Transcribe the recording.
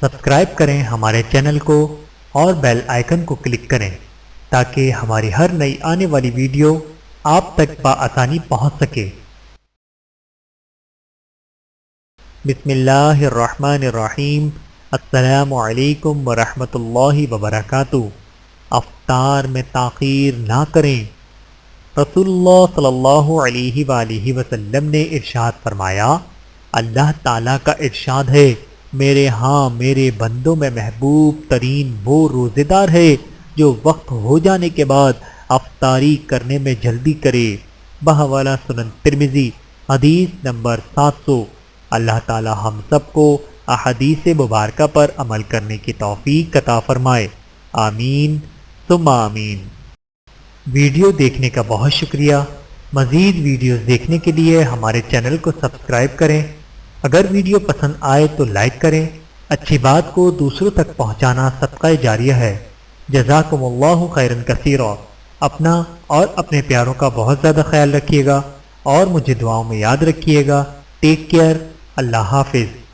Subscribe کریں ہمارے channel کو اور بیل آئیکن کو کلک کریں تاکہ ہماری ہر نئی آنے والی ویڈیو آپ تک بآسانی پہنچ سکے۔ بسم اللہ الرحمن الرحیم۔ السلام علیکم ورحمۃ اللہ وبرکاتہ۔ افطار میں تاخیر نہ کریں۔ رسول اللہ صلی اللہ علیہ وآلہ وسلم نے ارشاد فرمایا، اللہ تعالیٰ کا ارشاد ہے، میرے ہاں میرے بندوں میں محبوب ترین وہ روزے دار ہے جو وقت ہو جانے کے بعد افطاری کرنے میں جلدی کرے۔ بحوالہ سنن ترمذی، حدیث نمبر 700۔ اللہ تعالی ہم سب کو احادیث مبارکہ پر عمل کرنے کی توفیق عطا فرمائے، آمین ثم آمین۔ ویڈیو دیکھنے کا بہت شکریہ۔ مزید ویڈیوز دیکھنے کے لیے ہمارے چینل کو سبسکرائب کریں۔ اگر ویڈیو پسند آئے تو لائک کریں۔ اچھی بات کو دوسروں تک پہنچانا صدقہ جاریہ ہے۔ جزاکم اللہ خیرا کثیرا۔ اپنا اور اپنے پیاروں کا بہت زیادہ خیال رکھیے گا اور مجھے دعاؤں میں یاد رکھیے گا۔ Take care. اللہ حافظ۔